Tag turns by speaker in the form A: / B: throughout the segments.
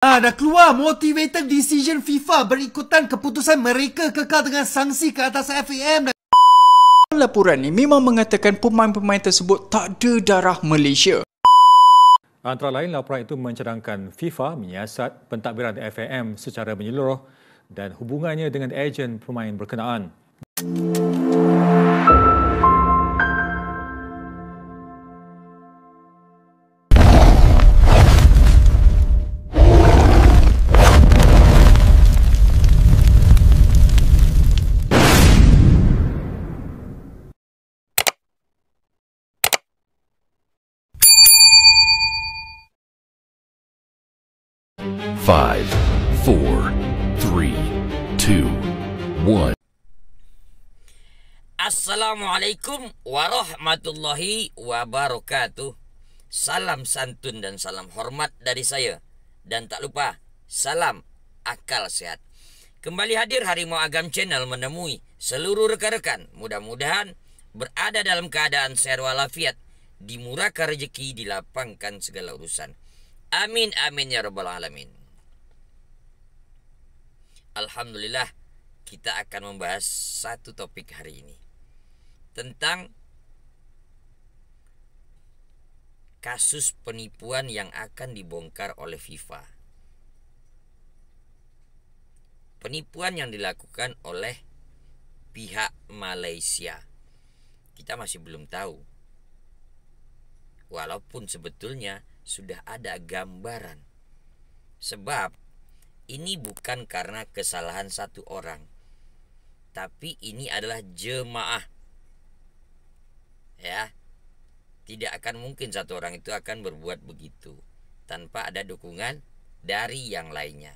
A: Dah keluar motivated decision FIFA berikutan keputusan mereka kekal dengan sanksi ke atas FAM.
B: Laporan ini memang mengatakan pemain-pemain tersebut tak ada darah Malaysia.
C: Antara lain, laporan itu mencadangkan FIFA menyiasat pentadbiran FAM secara menyeluruh dan hubungannya dengan ejen pemain berkenaan.
D: Five, 4, 3, 2, 1.
E: Assalamualaikum warahmatullahi wabarakatuh. Salam santun dan salam hormat dari saya. Dan tak lupa, salam akal sehat. Kembali hadir Harimau Agam Channel menemui seluruh rekan-rekan. Mudah-mudahan berada dalam keadaan sehat walafiat, dimurahkan rezeki, dilapangkan segala urusan. Amin amin ya rabbal alamin. Alhamdulillah, kita akan membahas satu topik hari ini tentang kasus penipuan yang akan dibongkar oleh FIFA. Penipuan yang dilakukan oleh pihak Malaysia. Kita masih belum tahu. Walaupun sebetulnya sudah ada gambaran. Sebab ini bukan karena kesalahan satu orang, tapi ini adalah jemaah. Ya, tidak akan mungkin satu orang itu akan berbuat begitu tanpa ada dukungan dari yang lainnya.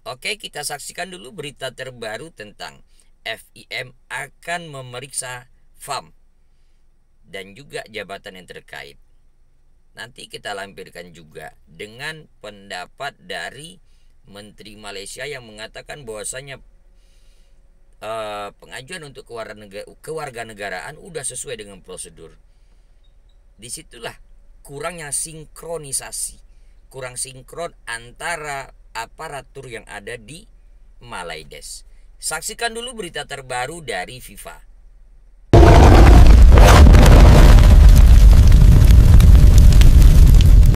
E: Oke, kita saksikan dulu berita terbaru tentang FIM akan memeriksa FAM dan juga jabatan yang terkait. Nanti kita lampirkan juga dengan pendapat dari Menteri Malaysia yang mengatakan bahwasanya pengajuan untuk kewarganegaraan udah sesuai dengan prosedur. Disitulah kurangnya sinkronisasi, kurang sinkron antara aparatur yang ada di Malaides. Saksikan dulu berita terbaru dari FIFA.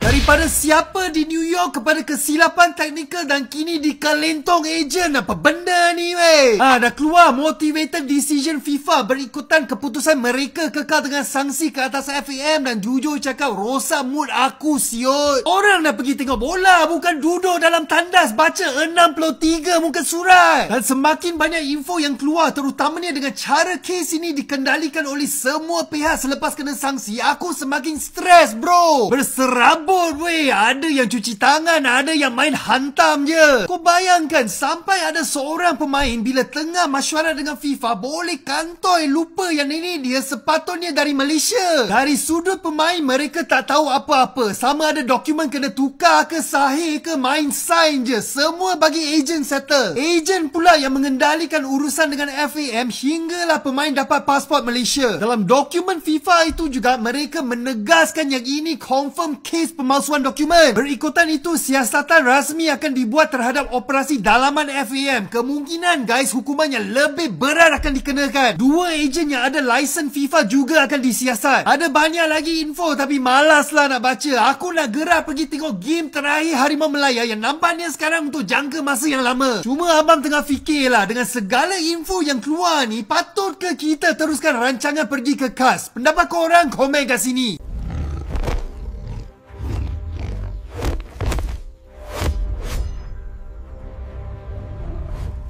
A: Daripada siapa di New York kepada kesilapan teknikal dan kini di kelentong ejen. Apa benda ni weh? Dah keluar motivated decision FIFA berikutan keputusan mereka kekal dengan sanksi ke atas FAM. Dan jujur cakap, rosak mood aku siot. Orang dah pergi tengok bola, bukan duduk dalam tandas baca 63 muka surat. Dan semakin banyak info yang keluar, terutamanya dengan cara kes ini dikendalikan oleh semua pihak selepas kena sanksi, aku semakin stres bro. Berserabut weh, ada yang cuci tangan, ada yang main hantam je. Kau bayangkan sampai ada seorang pemain bila tengah mesyuarat dengan FIFA boleh kantoi lupa yang ini dia sepatutnya dari Malaysia. Dari sudut pemain mereka tak tahu apa-apa, sama ada dokumen kena tukar ke sahih ke main sign je, semua bagi ejen settle. Ejen pula yang mengendalikan urusan dengan FAM hinggalah pemain dapat pasport Malaysia. Dalam dokumen FIFA itu juga mereka menegaskan yang ini confirm case pemalsuan dokumen. Berikutan itu, siasatan rasmi akan dibuat terhadap operasi dalaman FAM. Kemungkinan guys, hukumannya lebih berat akan dikenakan. Dua ejen yang ada lisen FIFA juga akan disiasat. Ada banyak lagi info tapi malaslah nak baca. Aku nak gerak pergi tengok game terakhir Harimau Melaya yang nampaknya sekarang untuk jangka masa yang lama. Cuma abang tengah fikirlah, dengan segala info yang keluar ni, patut ke kita teruskan rancangan pergi ke KAS? Pendapat korang komen kat sini.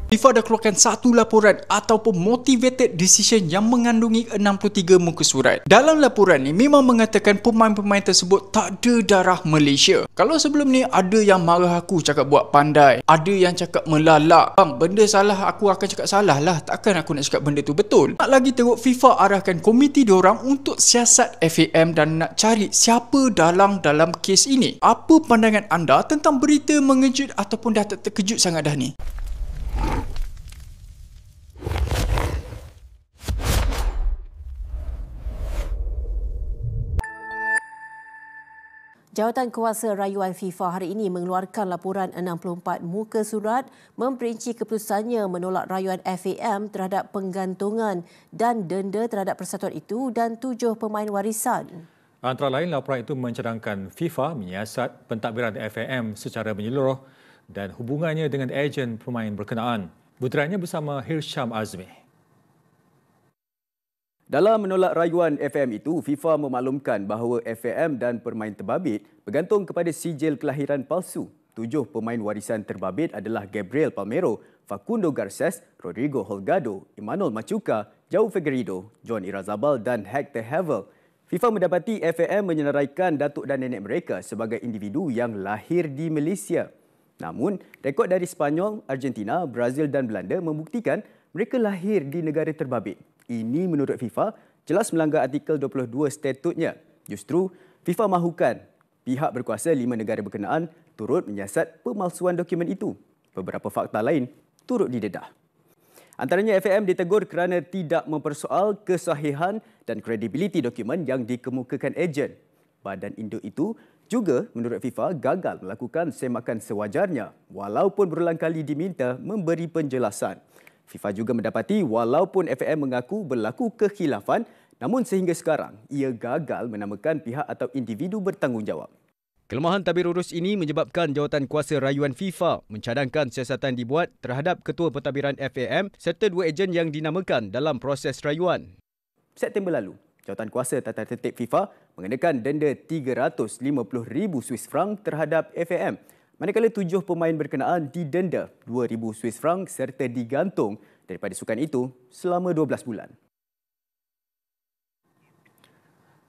B: FIFA dah keluarkan satu laporan ataupun motivated decision yang mengandungi 63 muka surat. Dalam laporan ni memang mengatakan pemain-pemain tersebut tak ada darah Malaysia. Kalau sebelum ni ada yang marah aku cakap buat pandai, ada yang cakap melalak. Bang, benda salah aku akan cakap salah lah, takkan aku nak cakap benda tu betul. Nak lagi teruk, FIFA arahkan komiti diorang untuk siasat FAM dan nak cari siapa dalam kes ini. Apa pandangan anda tentang berita mengejut ataupun dah terkejut sangat dah ni?
F: Jawatan Kuasa Rayuan FIFA hari ini mengeluarkan laporan 64 muka surat memperinci keputusannya menolak rayuan FAM terhadap penggantungan dan denda terhadap persatuan itu dan 7 pemain warisan.
C: Antara lain, laporan itu mencadangkan FIFA menyiasat pentadbiran FAM secara menyeluruh dan hubungannya dengan ejen pemain berkenaan. Butirannya bersama Hirsham Azmi.
G: Dalam menolak rayuan FAM itu, FIFA memaklumkan bahawa FAM dan pemain terbabit bergantung kepada sijil kelahiran palsu. 7 pemain warisan terbabit adalah Gabriel Palmeiro, Facundo Garces, Rodrigo Holgado, Emmanuel Machuca, João Figueiredo, John Irazabal dan Hector Havel. FIFA mendapati FAM menyenaraikan datuk dan nenek mereka sebagai individu yang lahir di Malaysia. Namun, rekod dari Sepanyol, Argentina, Brazil dan Belanda membuktikan mereka lahir di negara terbabit. Ini menurut FIFA jelas melanggar artikel 22 statutnya. Justru, FIFA mahukan pihak berkuasa 5 negara berkenaan turut menyiasat pemalsuan dokumen itu. Beberapa fakta lain turut didedah. Antaranya FAM ditegur kerana tidak mempersoal kesahihan dan kredibiliti dokumen yang dikemukakan ejen. Badan induk itu juga menurut FIFA gagal melakukan semakan sewajarnya walaupun berulang kali diminta memberi penjelasan. FIFA juga mendapati walaupun FAM mengaku berlaku kekhilafan, namun sehingga sekarang ia gagal menamakan pihak atau individu bertanggungjawab. Kelemahan tabir urus ini menyebabkan Jawatan Kuasa Rayuan FIFA mencadangkan siasatan dibuat terhadap Ketua Pentadbiran FAM serta 2 ejen yang dinamakan dalam proses rayuan. September lalu, Jawatan Kuasa Tata Tertib FIFA mengenakan denda $350,000 terhadap FAM. Manakala 7 pemain berkenaan didenda $2,000 serta digantung daripada sukan itu selama 12 bulan.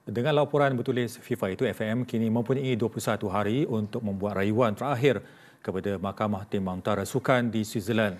C: Dengan laporan bertulis FIFA itu, FAM kini mempunyai 21 hari untuk membuat rayuan terakhir kepada Mahkamah Timbang Tara Sukan di Switzerland.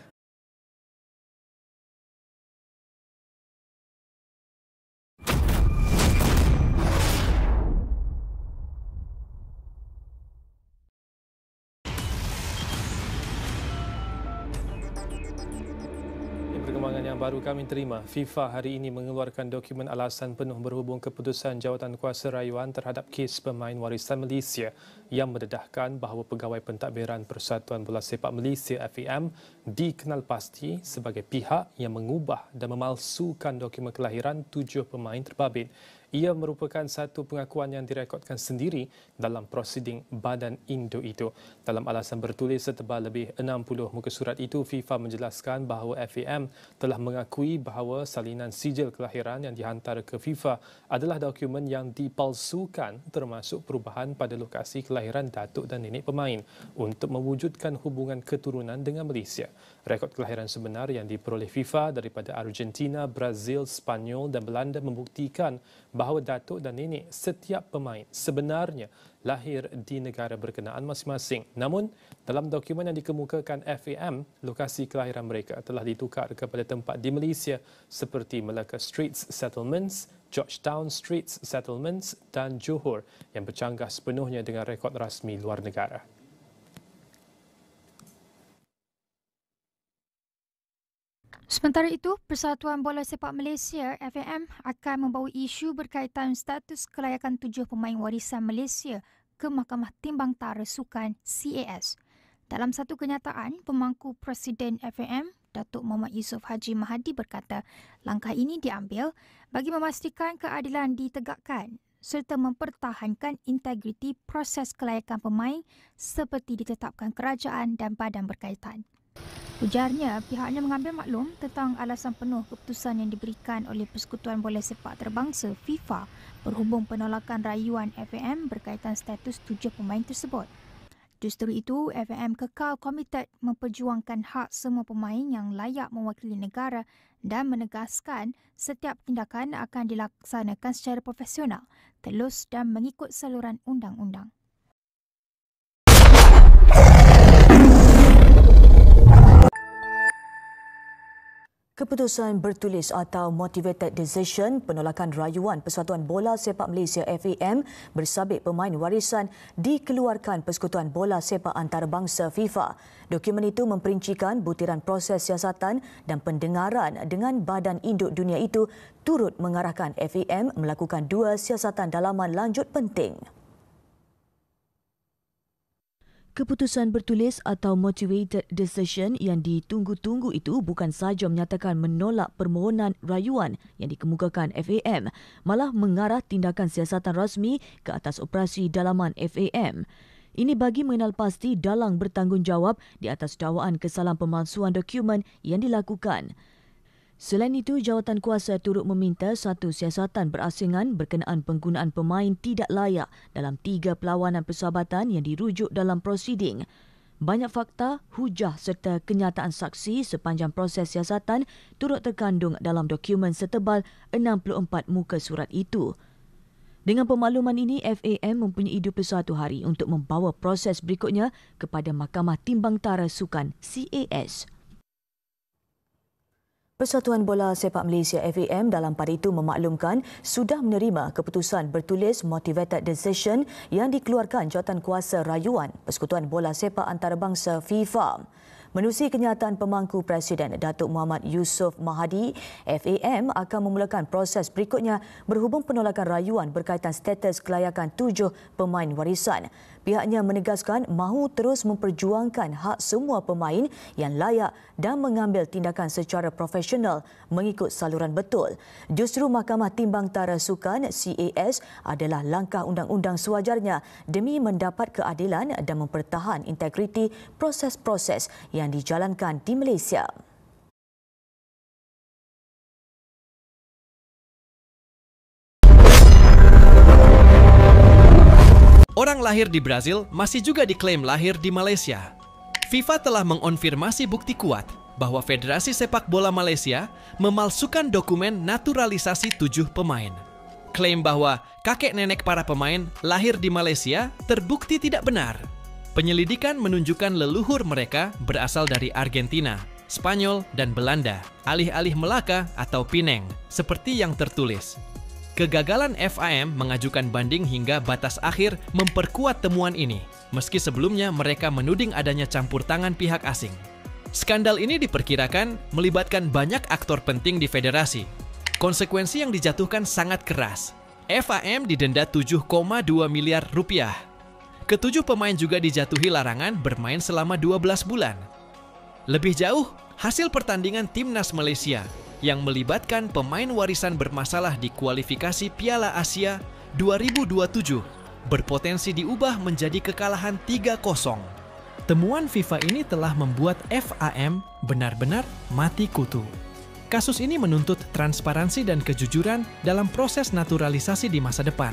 H: Perkembangan yang baru kami terima, FIFA hari ini mengeluarkan dokumen alasan penuh berhubung keputusan Jawatan Kuasa Rayuan terhadap kes pemain warisan Malaysia yang mendedahkan bahawa Pegawai Pentadbiran Persatuan Bola Sepak Malaysia FAM dikenal pasti sebagai pihak yang mengubah dan memalsukan dokumen kelahiran 7 pemain terbabit. Ia merupakan satu pengakuan yang direkodkan sendiri dalam prosiding badan induk itu. Dalam alasan bertulis setebal lebih 60 muka surat itu, FIFA menjelaskan bahawa FAM telah mengakui bahawa salinan sijil kelahiran yang dihantar ke FIFA adalah dokumen yang dipalsukan termasuk perubahan pada lokasi kelahiran datuk dan nenek pemain untuk mewujudkan hubungan keturunan dengan Malaysia. Rekod kelahiran sebenar yang diperoleh FIFA daripada Argentina, Brazil, Sepanyol dan Belanda membuktikan bahawa datuk dan nenek setiap pemain sebenarnya lahir di negara berkenaan masing-masing. Namun, dalam dokumen yang dikemukakan FAM, lokasi kelahiran mereka telah ditukar kepada tempat di Malaysia seperti Melaka Straits Settlements, Georgetown Straits Settlements dan Johor yang bercanggah sepenuhnya dengan rekod rasmi luar negara.
I: Sementara itu, Persatuan Bola Sepak Malaysia FAM akan membawa isu berkaitan status kelayakan 7 pemain warisan Malaysia ke Mahkamah Timbang Tara Sukan CAS. Dalam satu kenyataan, pemangku Presiden FAM, Datuk Muhammad Yusof Haji Mahadi berkata, langkah ini diambil bagi memastikan keadilan ditegakkan serta mempertahankan integriti proses kelayakan pemain seperti ditetapkan kerajaan dan badan berkaitan. Ujarnya, pihaknya mengambil maklum tentang alasan penuh keputusan yang diberikan oleh Persekutuan Bola Sepak Terbangsa FIFA berhubung penolakan rayuan FAM berkaitan status 7 pemain tersebut. Justru itu, FAM kekal komited memperjuangkan hak semua pemain yang layak mewakili negara dan menegaskan setiap tindakan akan dilaksanakan secara profesional, telus dan mengikut saluran undang-undang.
F: Keputusan bertulis atau motivated decision penolakan rayuan Persatuan Bola Sepak Malaysia FAM bersabit pemain warisan dikeluarkan Persekutuan Bola Sepak Antarabangsa FIFA. Dokumen itu memperincikan butiran proses siasatan dan pendengaran dengan Badan Induk Dunia itu turut mengarahkan FAM melakukan 2 siasatan dalaman lanjut penting. Keputusan bertulis atau motivated decision yang ditunggu-tunggu itu bukan sahaja menyatakan menolak permohonan rayuan yang dikemukakan FAM, malah mengarah tindakan siasatan rasmi ke atas operasi dalaman FAM. Ini bagi mengenal pasti dalang bertanggungjawab di atas dakwaan kesalahan pemalsuan dokumen yang dilakukan. Selain itu, jawatankuasa turut meminta satu siasatan berasingan berkenaan penggunaan pemain tidak layak dalam 3 perlawanan persahabatan yang dirujuk dalam prosiding. Banyak fakta, hujah serta kenyataan saksi sepanjang proses siasatan turut terkandung dalam dokumen setebal 64 muka surat itu. Dengan pemakluman ini, FAM mempunyai 21 hari untuk membawa proses berikutnya kepada Mahkamah Timbang Tara Sukan CAS. Persatuan Bola Sepak Malaysia FAM dalam pada itu memaklumkan sudah menerima keputusan bertulis motivated decision yang dikeluarkan Jawatankuasa Rayuan Persekutuan Bola Sepak Antarabangsa FIFA. Menerusi kenyataan pemangku Presiden Datuk Muhammad Yusof Mahadi, FAM akan memulakan proses berikutnya berhubung penolakan rayuan berkaitan status kelayakan 7 pemain warisan. Pihaknya menegaskan mahu terus memperjuangkan hak semua pemain yang layak dan mengambil tindakan secara profesional mengikut saluran betul. Justru Mahkamah Timbang Tara Sukan CAS adalah langkah undang-undang sewajarnya demi mendapat keadilan dan mempertahan integriti proses-proses yang dijalankan di Malaysia.
J: Orang lahir di Brazil masih juga diklaim lahir di Malaysia. FIFA telah mengonfirmasi bukti kuat bahwa Federasi Sepak Bola Malaysia memalsukan dokumen naturalisasi 7 pemain. Klaim bahwa kakek nenek para pemain lahir di Malaysia terbukti tidak benar. Penyelidikan menunjukkan leluhur mereka berasal dari Argentina, Spanyol, dan Belanda, alih-alih Melaka atau Penang, seperti yang tertulis. Kegagalan FAM mengajukan banding hingga batas akhir memperkuat temuan ini, meski sebelumnya mereka menuding adanya campur tangan pihak asing. Skandal ini diperkirakan melibatkan banyak aktor penting di federasi. Konsekuensi yang dijatuhkan sangat keras. FAM didenda 7,2 miliar rupiah. Ketujuh pemain juga dijatuhi larangan bermain selama 12 bulan. Lebih jauh, hasil pertandingan Timnas Malaysia yang melibatkan pemain warisan bermasalah di kualifikasi Piala Asia 2027 berpotensi diubah menjadi kekalahan 3-0. Temuan FIFA ini telah membuat FAM benar-benar mati kutu. Kasus ini menuntut transparansi dan kejujuran dalam proses naturalisasi di masa depan.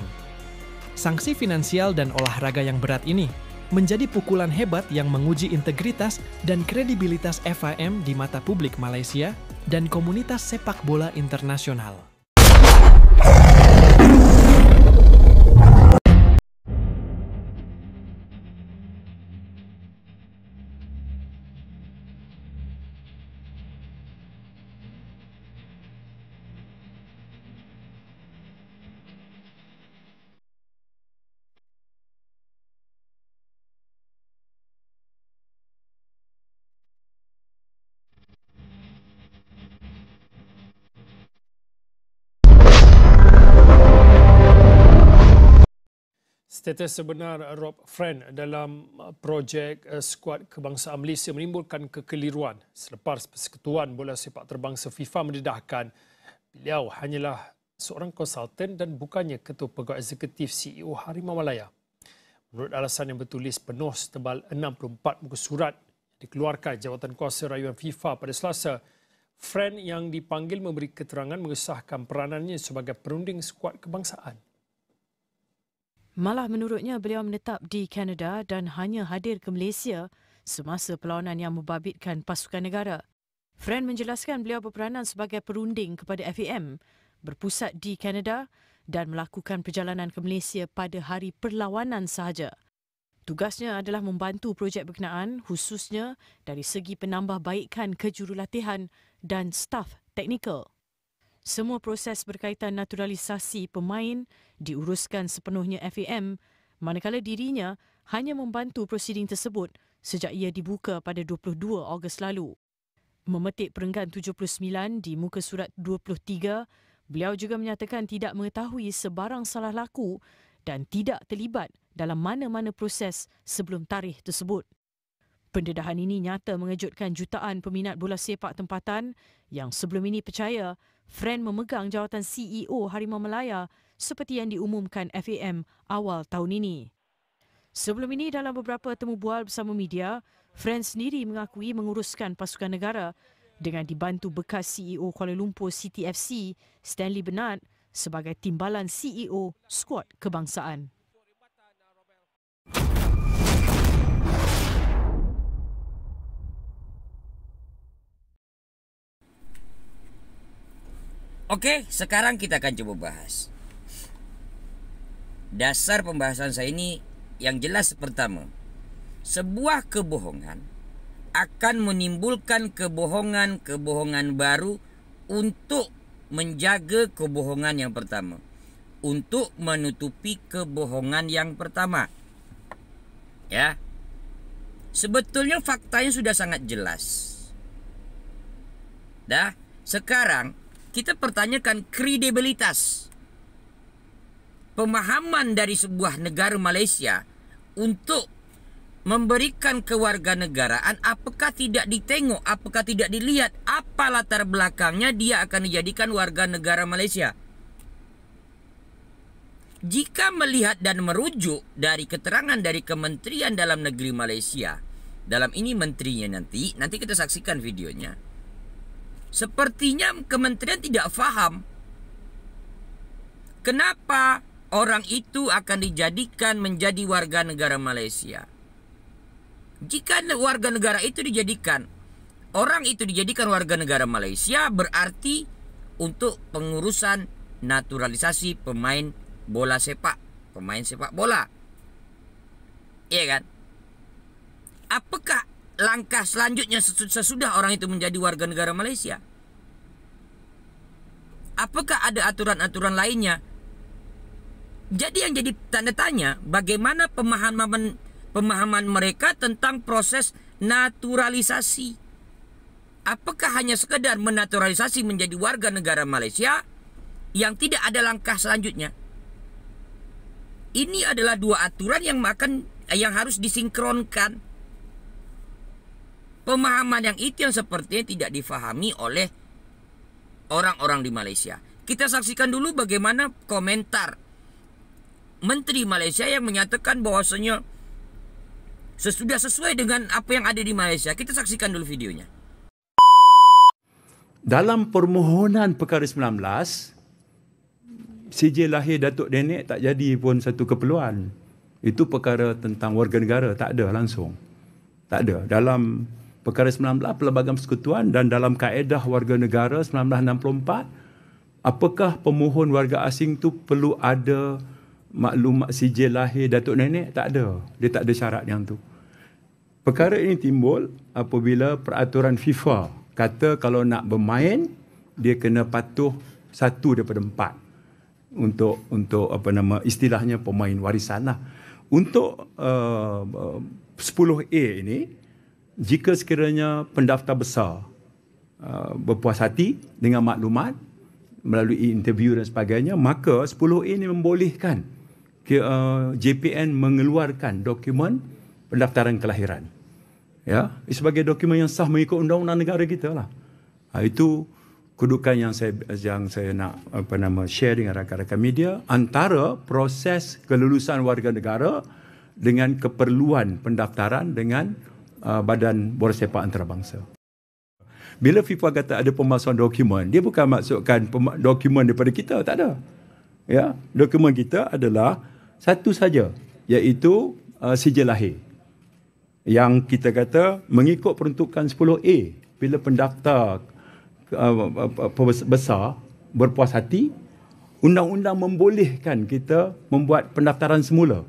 J: Sanksi finansial dan olahraga yang berat ini menjadi pukulan hebat yang menguji integritas dan kredibilitas FAM di mata publik Malaysia dan komunitas sepak bola internasional.
H: Status sebenar Rob Friend dalam projek skuad kebangsaan Malaysia menimbulkan kekeliruan selepas Persekutuan Bola Sepak Antarabangsa FIFA mendedahkan beliau hanyalah seorang konsultan dan bukannya ketua pegawai eksekutif CEO Harimau Malaya. Menurut alasan yang bertulis penuh setebal 64 muka surat dikeluarkan Jawatankuasa Rayuan FIFA pada Selasa, Friend yang dipanggil memberi keterangan mengesahkan peranannya sebagai perunding skuad kebangsaan.
K: Malah menurutnya beliau menetap di Kanada dan hanya hadir ke Malaysia semasa perlawanan yang membabitkan pasukan negara. Friend menjelaskan beliau berperanan sebagai perunding kepada FAM, berpusat di Kanada dan melakukan perjalanan ke Malaysia pada hari perlawanan sahaja. Tugasnya adalah membantu projek berkenaan khususnya dari segi penambahbaikan kejurulatihan dan staf teknikal. Semua proses berkaitan naturalisasi pemain diuruskan sepenuhnya FAM, manakala dirinya hanya membantu prosiding tersebut sejak ia dibuka pada 22 Ogos lalu. Memetik perenggan 79 di muka surat 23, beliau juga menyatakan tidak mengetahui sebarang salah laku dan tidak terlibat dalam mana-mana proses sebelum tarikh tersebut. Pendedahan ini nyata mengejutkan jutaan peminat bola sepak tempatan yang sebelum ini percaya Fran memegang jawatan CEO Harimau Melaya seperti yang diumumkan FAM awal tahun ini. Sebelum ini dalam beberapa temu bual bersama media, Fran sendiri mengakui menguruskan pasukan negara dengan dibantu bekas CEO Kuala Lumpur City FC Stanley Bernard sebagai timbalan CEO skuad kebangsaan.
E: Okey, sekarang kita akan coba bahas. Dasar pembahasan saya ini yang jelas pertama, sebuah kebohongan akan menimbulkan kebohongan baru untuk menjaga kebohongan yang pertama, untuk menutupi kebohongan yang pertama. Ya. Sebetulnya faktanya sudah sangat jelas. Dah, sekarang kita pertanyakan kredibilitas pemahaman dari sebuah negara Malaysia untuk memberikan kewarganegaraan. Apakah tidak ditengok, apakah tidak dilihat apa latar belakangnya dia akan dijadikan warga negara Malaysia. Jika melihat dan merujuk dari keterangan dari Kementerian Dalam Negeri Malaysia, dalam ini menterinya nanti kita saksikan videonya. Sepertinya kementerian tidak faham kenapa orang itu akan dijadikan menjadi warga negara Malaysia. Jika warga negara itu dijadikan, orang itu dijadikan warga negara Malaysia, berarti untuk pengurusan naturalisasi pemain bola sepak, pemain sepak bola. Iya kan? Apakah langkah selanjutnya sesudah orang itu menjadi warga negara Malaysia? Apakah ada aturan-aturan lainnya? Jadi yang jadi tanda tanya, bagaimana pemahaman mereka tentang proses naturalisasi? Apakah hanya sekedar menaturalisasi menjadi warga negara Malaysia yang tidak ada langkah selanjutnya? Ini adalah dua aturan yang harus disinkronkan. Pemahaman yang itu yang sepertinya tidak difahami oleh orang-orang di Malaysia. Kita saksikan dulu bagaimana komentar Menteri Malaysia yang menyatakan bahwasanya sudah sesuai dengan apa yang ada di Malaysia. Kita saksikan dulu videonya.
L: Dalam permohonan perkara 19, CJ lahir Datuk Denik tak jadi pun satu keperluan. Itu perkara tentang warga negara, tak ada langsung. Tak ada. Dalam perkara 19 Pelbagai Persekutuan dan dalam kaedah warga negara 1964, apakah pemohon warga asing tu perlu ada maklumat CJ lahir Datuk Nenek? Tak ada. Dia tak ada syarat yang tu. Perkara ini timbul apabila peraturan FIFA kata kalau nak bermain dia kena patuh 1 daripada 4 untuk istilahnya pemain warisan lah. Untuk 10A ini, jika sekiranya pendaftar besar berpuas hati dengan maklumat melalui interview dan sebagainya, maka 10A ini membolehkan JPN mengeluarkan dokumen pendaftaran kelahiran. Ya, sebagai dokumen yang sah mengikut undang-undang negara kita lah. Itu kedudukan yang saya nak share dengan rakan-rakan media antara proses kelulusan warga negara dengan keperluan pendaftaran dengan Badan Bola Sepak Antarabangsa. Bila FIFA kata ada pemalsuan dokumen, dia bukan maksudkan dokumen daripada kita, tak ada. Ya, dokumen kita adalah satu saja, iaitu sijil lahir. Yang kita kata mengikut peruntukan 10A, bila pendaftar besar berpuas hati, undang-undang membolehkan kita membuat pendaftaran semula.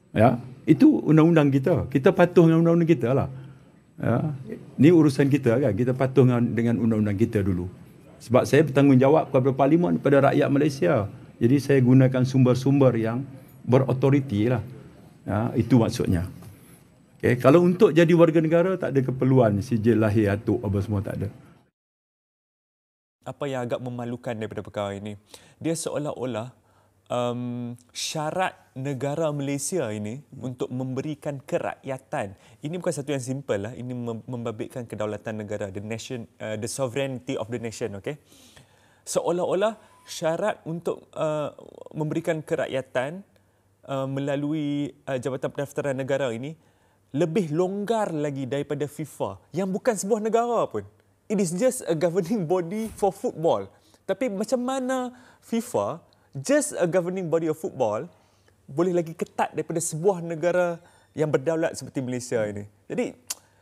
L: Ya, itu undang-undang kita. Kita patuh dengan undang-undang kita lah. Ya, ini urusan kita kan. Kita patuh dengan undang-undang kita dulu. Sebab saya bertanggungjawab kepada Parlimen, kepada rakyat Malaysia. Jadi saya gunakan sumber-sumber yang berautoriti lah. Ya, itu maksudnya. Okay. Kalau untuk jadi warga negara tak ada keperluan sijil lahir atuk apa semua, tak ada.
M: Apa yang agak memalukan daripada perkara ini, dia seolah-olah syarat negara Malaysia ini untuk memberikan kerakyatan. Ini bukan satu yang simple lah. Ini membabitkan kedaulatan negara, the sovereignty of the nation. Okay? Seolah-olah syarat untuk memberikan kerakyatan melalui Jabatan Pendaftaran Negara ini lebih longgar lagi daripada FIFA yang bukan sebuah negara pun. It is just a governing body for football. Tapi macam mana FIFA, just a governing body of football, boleh lagi ketat daripada sebuah negara yang berdaulat seperti Malaysia ini. Jadi,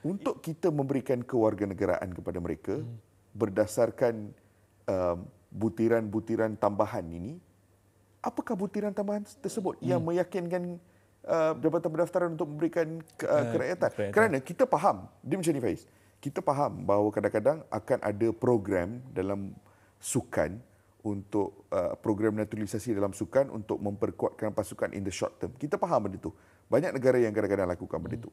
N: untuk kita memberikan kewarganegaraan kepada mereka berdasarkan butiran-butiran tambahan ini, apakah butiran tambahan tersebut yang meyakinkan Jabatan Pendaftaran untuk memberikan kerakyatan? Kerana kita faham, dia macam ni Faiz, kita faham bahawa kadang-kadang akan ada program dalam sukan untuk program naturalisasi dalam sukan untuk memperkuatkan pasukan in the short term. Kita faham benda itu. Banyak negara yang kadang-kadang lakukan benda itu.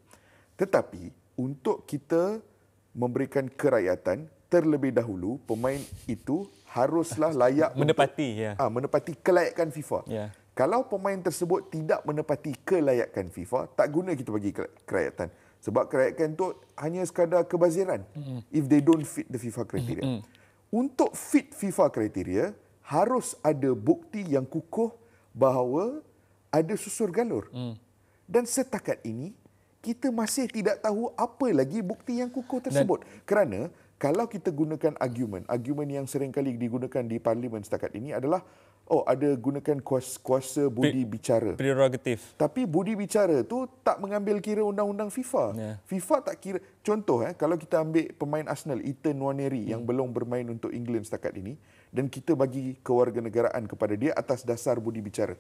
N: Tetapi untuk kita memberikan kerakyatan, terlebih dahulu pemain itu haruslah layak menepati kelayakan FIFA. Kalau pemain tersebut tidak menepati kelayakan FIFA, tak guna kita bagi kerakyatan. Sebab kerakyatan itu hanya sekadar kebaziran if they don't fit the FIFA criteria. Untuk fit FIFA kriteria, harus ada bukti yang kukuh bahawa ada susur galur. Dan setakat ini, kita masih tidak tahu apa lagi bukti yang kukuh tersebut. Kerana kalau kita gunakan argumen yang seringkali digunakan di parlimen setakat ini adalah ada gunakan kuasa budi bicara.
M: Prerogatif.
N: Tapi budi bicara tu tak mengambil kira undang-undang FIFA. FIFA tak kira. Contoh, kalau kita ambil pemain Arsenal, Ethan Nwaneri yang belum bermain untuk England setakat ini, dan kita bagi kewarganegaraan kepada dia atas dasar budi bicara.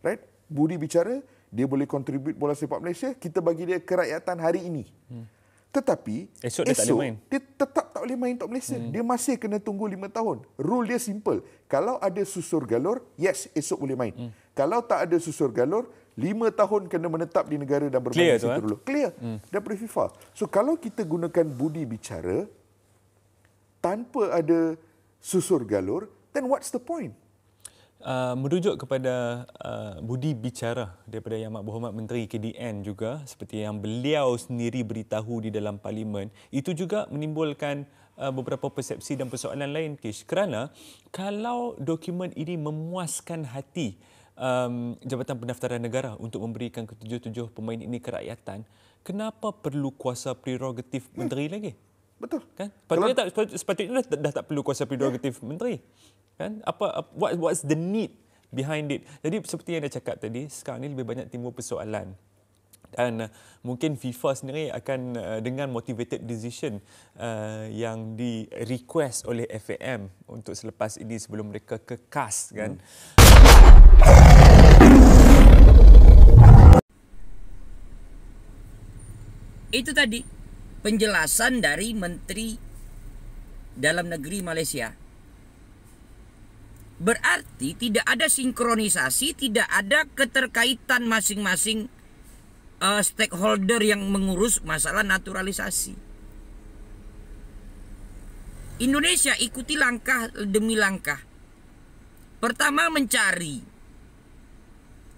N: Right? Budi bicara, dia boleh contribute bola sepak Malaysia, kita bagi dia kerakyatan hari ini. Tetapi
M: esok dia tak boleh main.
N: Dia tetap tak boleh main untuk Malaysia. Dia masih kena tunggu 5 tahun. Rule dia simple. Kalau ada susur galur, yes, esok boleh main. Kalau tak ada susur galur, 5 tahun kena menetap di negara dan bermain di situ dulu. Clear daripada FIFA. So kalau kita gunakan budi bicara tanpa ada susur galur, then what's the point?
M: Merujuk kepada budi bicara daripada Yang Amat Berhormat Menteri KDN juga, seperti yang beliau sendiri beritahu di dalam parlimen, itu juga menimbulkan beberapa persepsi dan persoalan lain, Kish. Kerana kalau dokumen ini memuaskan hati Jabatan Pendaftaran Negara untuk memberikan ketujuh-tujuh pemain ini kerakyatan, kenapa perlu kuasa prerogatif menteri lagi?
N: Betul.
M: Kan? Sepatutnya dah tak perlu kuasa prerogatif menteri. Kan? What's the need behind it? Jadi seperti yang anda cakap tadi, sekarang ni lebih banyak timbul persoalan. Dan mungkin FIFA sendiri akan dengan motivated decision yang di-request oleh FAM untuk selepas ini sebelum mereka ke CAS. Kan?
E: Itu tadi penjelasan dari Menteri Dalam Negeri Malaysia. Berarti tidak ada sinkronisasi, tidak ada keterkaitan masing-masing stakeholder yang mengurus masalah naturalisasi. Indonesia ikuti langkah demi langkah. Pertama, mencari.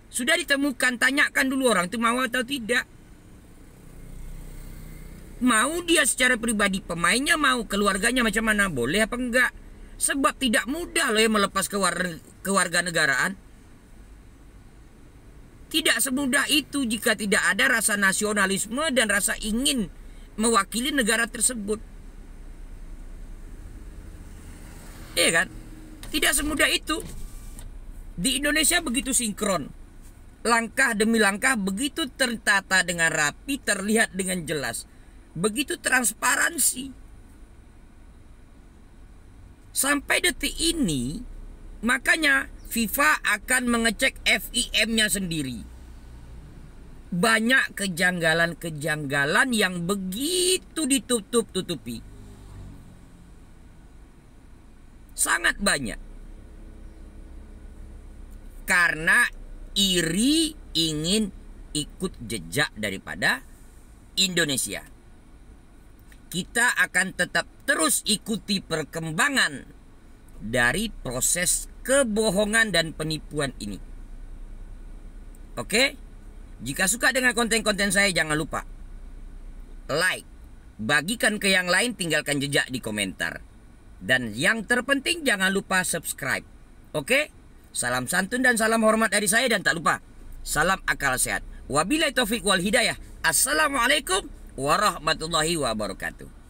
E: Sudah ditemukan, tanyakan dulu orang itu mau atau tidak. Mau dia secara pribadi, pemainnya mau, keluarganya macam mana, boleh apa enggak. Sebab tidak mudah loh ya melepas kewarganegaraan. Tidak semudah itu jika tidak ada rasa nasionalisme dan rasa ingin mewakili negara tersebut. Iya kan? Tidak semudah itu. Di Indonesia begitu sinkron. Langkah demi langkah begitu tertata dengan rapi, terlihat dengan jelas. Begitu transparansi. Sampai detik ini, makanya FIFA akan mengecek FIM-nya sendiri. Banyak kejanggalan-kejanggalan yang begitu ditutup-tutupi. Sangat banyak. Karena iri ingin ikut jejak daripada Indonesia. Kita akan tetap terus ikuti perkembangan dari proses kebohongan dan penipuan ini. Oke? Jika suka dengan konten-konten saya, jangan lupa like, bagikan ke yang lain, tinggalkan jejak di komentar. Dan yang terpenting jangan lupa subscribe. Oke? Salam santun dan salam hormat dari saya, dan tak lupa salam akal sehat. Wabillahi taufik wal hidayah. Assalamualaikum warahmatullahi wabarakatuh.